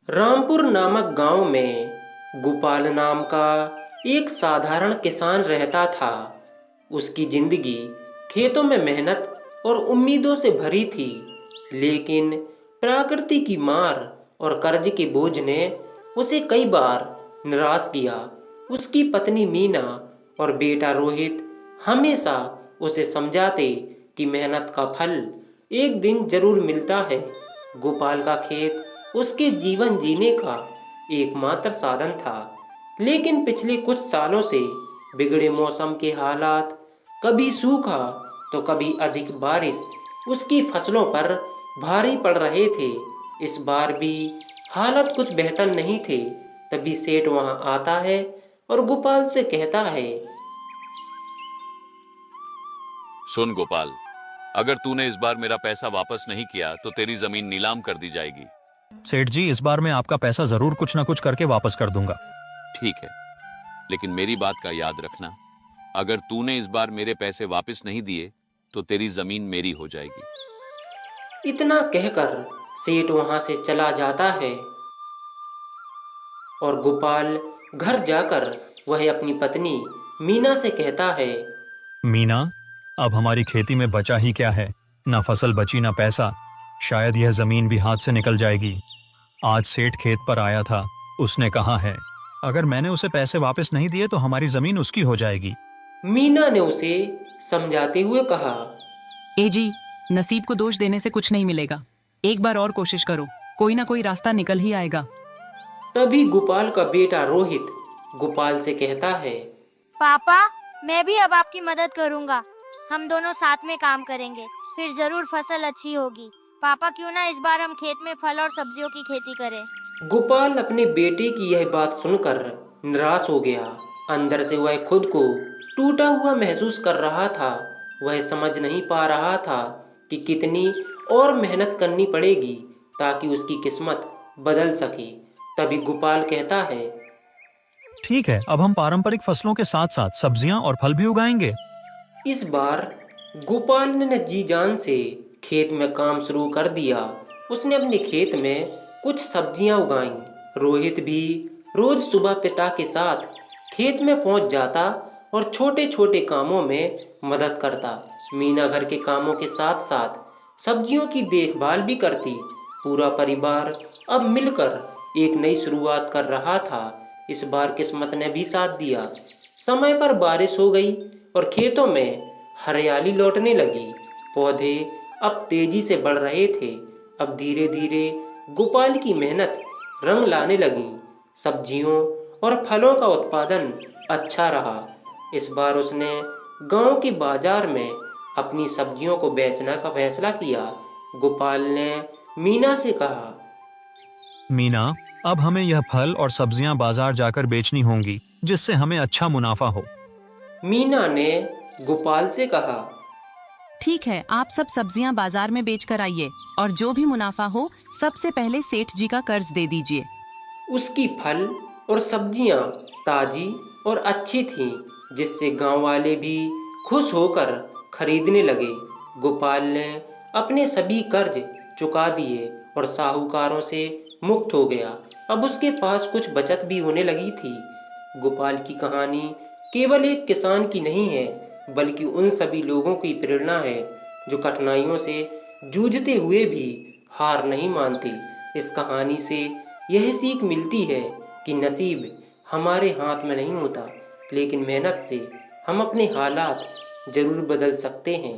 रामपुर नामक गांव में गोपाल नाम का एक साधारण किसान रहता था। उसकी जिंदगी खेतों में मेहनत और उम्मीदों से भरी थी, लेकिन प्रकृति की मार और कर्ज के बोझ ने उसे कई बार निराश किया। उसकी पत्नी मीना और बेटा रोहित हमेशा उसे समझाते कि मेहनत का फल एक दिन जरूर मिलता है। गोपाल का खेत उसके जीवन जीने का एकमात्र साधन था, लेकिन पिछले कुछ सालों से बिगड़े मौसम के हालात, कभी सूखा तो कभी अधिक बारिश, उसकी फसलों पर भारी पड़ रहे थे। इस बार भी हालत कुछ बेहतर नहीं थे। तभी सेठ वहां आता है और गोपाल से कहता है, सुन गोपाल, अगर तूने इस बार मेरा पैसा वापस नहीं किया तो तेरी जमीन नीलाम कर दी जाएगी। सेठ जी, इस बार मैं आपका पैसा जरूर कुछ ना कुछ करके वापस कर दूंगा। ठीक है, लेकिन मेरी बात का याद रखना, अगर तूने इस बार मेरे पैसे वापस नहीं दिए तो तेरी जमीन मेरी हो जाएगी। इतना कहकर सेठ वहां से चला जाता है और गोपाल घर जाकर वह अपनी पत्नी मीना से कहता है, मीना, अब हमारी खेती में बचा ही क्या है? ना फसल बची ना पैसा। शायद यह जमीन भी हाथ से निकल जाएगी। आज सेठ खेत पर आया था, उसने कहा है अगर मैंने उसे पैसे वापस नहीं दिए तो हमारी जमीन उसकी हो जाएगी। मीना ने उसे समझाते हुए कहा, ए जी, नसीब को दोष देने से कुछ नहीं मिलेगा। एक बार और कोशिश करो, कोई ना कोई रास्ता निकल ही आएगा। तभी गोपाल का बेटा रोहित गोपाल से कहता है, पापा, मैं भी अब आपकी मदद करूंगा। हम दोनों साथ में काम करेंगे, फिर जरूर फसल अच्छी होगी। पापा, क्यों ना इस बार हम खेत में फल और सब्जियों की खेती करें। गोपाल अपने बेटे की यह बात सुनकर निराश हो गया। अंदर से वह खुद को टूटा हुआ महसूस कर रहा था। वह समझ नहीं पा रहा था कि कितनी और मेहनत करनी पड़ेगी ताकि उसकी किस्मत बदल सके। तभी गोपाल कहता है, ठीक है, अब हम पारंपरिक फसलों के साथ साथ सब्जियां और फल भी उगाएंगे। इस बार गोपाल ने जी जान से खेत में काम शुरू कर दिया। उसने अपने खेत में कुछ सब्जियां उगाईं। रोहित भी रोज सुबह पिता के साथ खेत में पहुंच जाता और छोटे छोटे कामों में मदद करता। मीना घर के कामों के साथ साथ सब्जियों की देखभाल भी करती। पूरा परिवार अब मिलकर एक नई शुरुआत कर रहा था। इस बार किस्मत ने भी साथ दिया। समय पर बारिश हो गई और खेतों में हरियाली लौटने लगी। पौधे अब तेजी से बढ़ रहे थे। अब धीरे धीरे गोपाल की मेहनत रंग लाने लगी। सब्जियों और फलों का उत्पादन अच्छा रहा। इस बार उसने गांव के बाजार में अपनी सब्जियों को बेचने का फैसला किया। गोपाल ने मीना से कहा, मीना, अब हमें यह फल और सब्जियां बाजार जाकर बेचनी होंगी, जिससे हमें अच्छा मुनाफा हो। मीना ने गोपाल से कहा, ठीक है, आप सब सब्जियां बाजार में बेच कर आइए और जो भी मुनाफा हो सबसे पहले सेठ जी का कर्ज दे दीजिए। उसकी फल और सब्जियां ताजी और अच्छी थीं, जिससे गांव वाले भी खुश होकर खरीदने लगे। गोपाल ने अपने सभी कर्ज चुका दिए और साहूकारों से मुक्त हो गया। अब उसके पास कुछ बचत भी होने लगी थी। गोपाल की कहानी केवल एक किसान की नहीं है, बल्कि उन सभी लोगों की प्रेरणा है जो कठिनाइयों से जूझते हुए भी हार नहीं मानते। इस कहानी से यह सीख मिलती है कि नसीब हमारे हाथ में नहीं होता, लेकिन मेहनत से हम अपने हालात जरूर बदल सकते हैं।